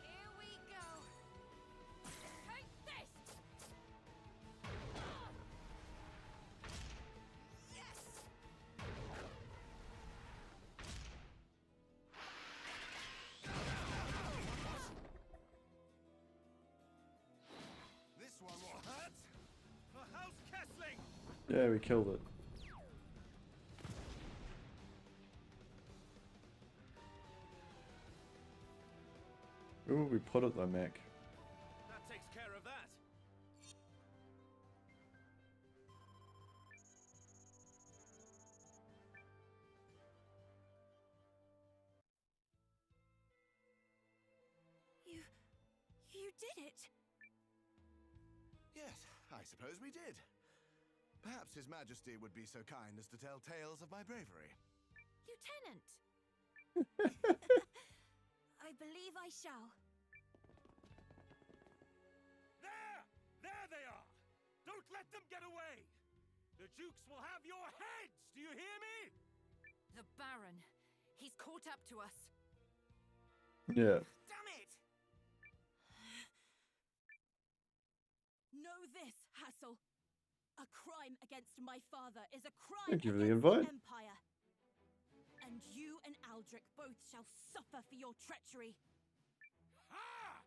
S10: Here we go! Take this!
S7: Yes!
S5: This one will hurt.
S4: For House Kessling!
S1: Yeah, we killed it. Where will we put it though, Mac?
S4: That takes care of that.
S10: You did it!
S5: Yes, I suppose we did. Perhaps His Majesty would be so kind as to tell tales of my bravery.
S10: Lieutenant! I believe I shall.
S6: There! There they are! Don't let them get away! The Dukes will have your heads! Do you hear me?
S10: The Baron. He's caught up to us.
S1: Yeah.
S7: Damn it!
S3: Know this, Hassel. A crime against my father is a crime
S1: Thank you for the
S3: against
S1: invite.
S3: the Empire. And you and Aldrich both shall suffer for your treachery.
S6: Ha!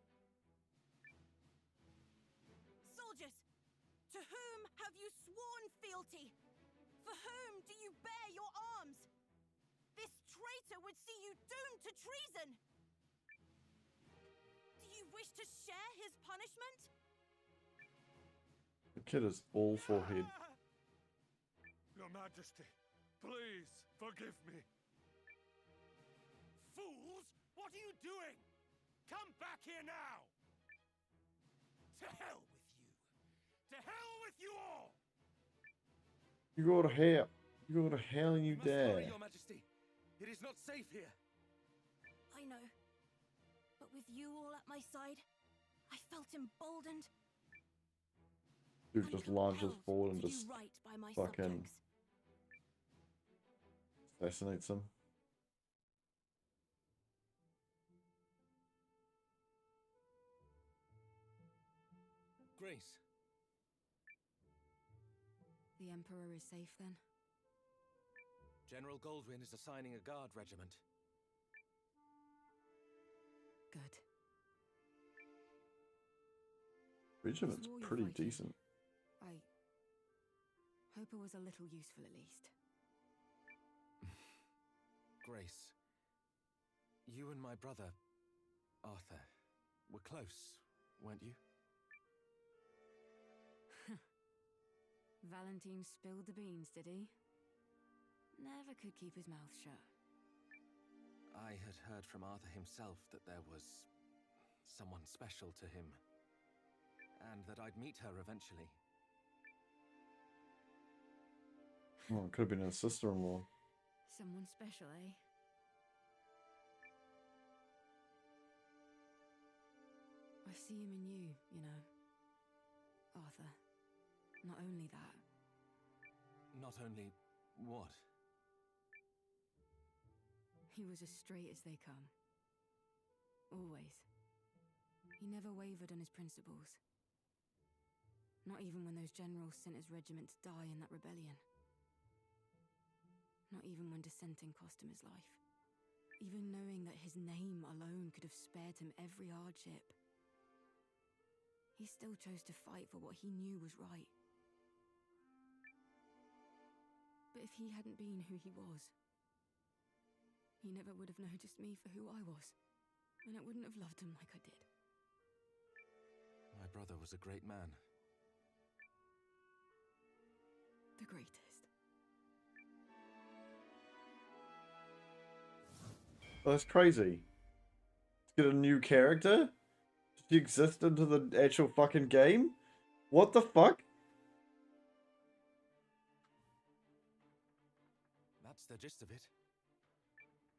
S3: Soldiers, to whom have you sworn fealty? For whom do you bear your arms? This traitor would see you doomed to treason. Do you wish to share his punishment?
S1: The kid is all forehead.
S6: Your Majesty, please forgive me. Fools! What are you doing? Come back here now! To hell with you! To hell with you all!
S1: You go to hell. You go to hell and you
S4: We must hurry,
S1: die.
S4: Your Majesty. It is not safe here.
S3: I know. But with you all at my side, I felt emboldened.
S1: Dude
S3: and
S1: just launches
S3: compelled
S1: forward and
S3: to do
S1: just
S3: right by my
S1: fucking
S3: subjects.
S1: assassinates him.
S4: Grace.
S3: The Emperor is safe then?
S4: General Goldwyn is assigning a guard regiment.
S3: Good.
S1: Regiment's
S3: Swore you're
S1: pretty
S3: fighting.
S1: decent.
S3: I hope it was a little useful at least.
S4: Grace, you and my brother, Arthur, were close, weren't you?
S3: Valentine spilled the beans, did he? Never could keep his mouth shut.
S4: I had heard from Arthur himself that there was someone special to him, and that I'd meet her eventually.
S1: Oh, it could have been his sister-in-law.
S3: Someone special, eh? I see him in you, you know, Arthur. Not only that.
S4: Not only what?
S3: He was as straight as they come. Always. He never wavered on his principles. Not even when those generals sent his regiment to die in that rebellion. Not even when dissenting cost him his life. Even knowing that his name alone could have spared him every hardship. He still chose to fight for what he knew was right. But if he hadn't been who he was, he never would have noticed me for who I was, and I wouldn't have loved him like I did.
S4: My brother was a great man.
S3: The greatest.
S1: Oh, that's crazy. Get a new character? Did she exist into the actual fucking game? What the fuck?
S4: That's the gist of it.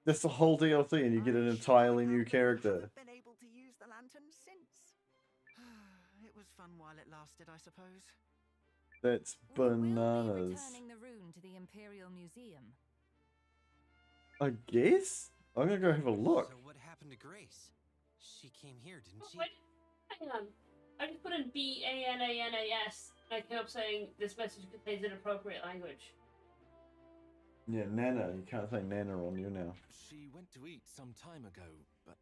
S1: That's the whole DLC and you get an entirely new character.
S7: I've been able to use the lantern since. It was fun while it lasted, I suppose.
S1: That's
S10: We will be
S1: bananas.
S10: returning the rune to the Imperial Museum.
S1: I guess? I'm gonna go have a look.
S8: So what happened to Grace? She came here, didn't she?
S2: Wait, hang on. I just put in BANANAS and I came up saying this message contains inappropriate language.
S1: Yeah, Nana. You can't say Nana on you now.
S4: She went to eat some time ago, but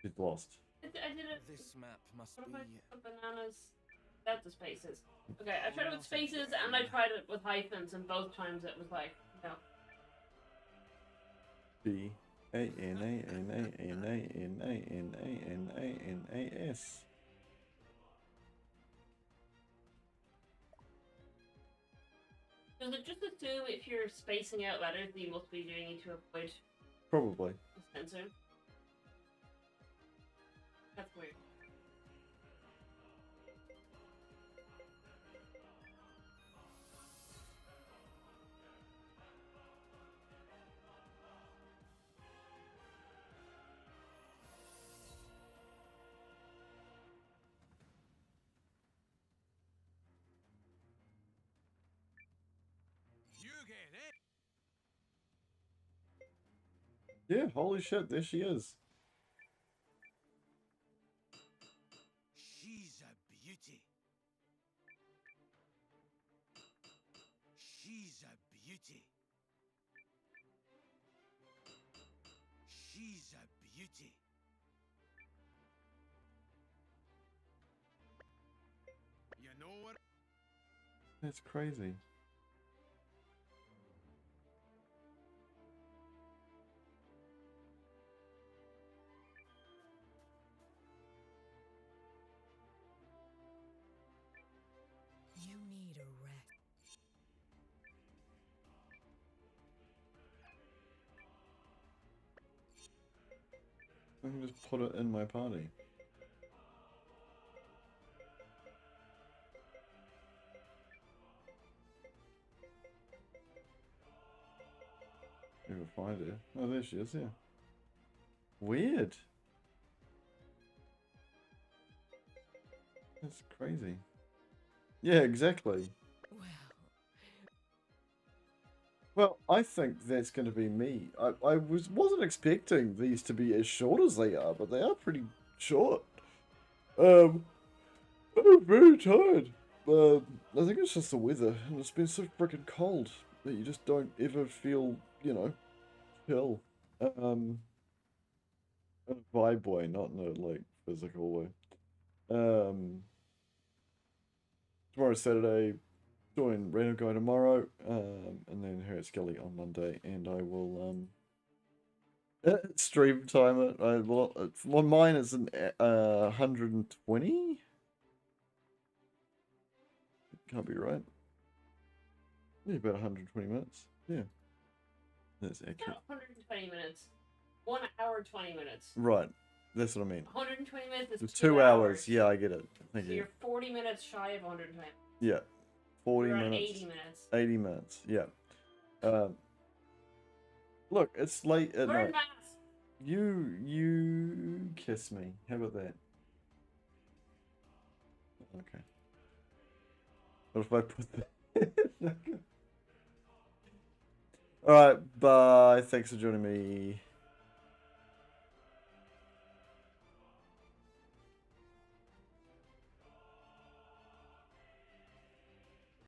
S1: She's lost.
S2: I did it.
S4: this map must
S2: What
S4: be...
S2: if I put bananas? That's the spaces. Okay, I tried it with spaces and I tried it with hyphens, and both times it was like, no.
S1: B-A-N-A-N-A-N-A-N-A-N-A-N-A-N-A-S.
S2: Does it just assume if you're spacing out letters that you must be doing it to avoid
S1: Probably.
S2: the censor? That's weird.
S1: Yeah, holy shit, there she is.
S6: She's a beauty. She's a beauty. She's a beauty. You know what?
S1: That's crazy.
S3: You need a rest.
S1: I can just put it in my party. Never find her. Oh, there she is, yeah. Weird. That's crazy. Yeah, exactly. Well, I think that's going to be me. I wasn't expecting these to be as short as they are, but they are pretty short. I'm very tired. I think it's just the weather, and it's been so freaking cold that you just don't ever feel, you know, chill. In a vibe way, not in a like physical way. Tomorrow's Saturday. Join Random Guy tomorrow, and then her at Skelly on Monday, and I will stream time it. On mine it's an 120. Can't be right. Yeah, about 120 minutes. Yeah, that's accurate.
S2: 120 minutes. 1 hour 20 minutes.
S1: Right, that's what I mean.
S2: 120 minutes is
S1: 2 hours. Yeah, I get it. Thank
S2: so
S1: you.
S2: you're 40 minutes shy of 120.
S1: Yeah, 40
S2: You're
S1: minutes.
S2: 80 minutes.
S1: 80 minutes. Yeah. Look, it's late at night. You kiss me. How about that? Okay. What if I put that? Alright, bye. Thanks for joining me.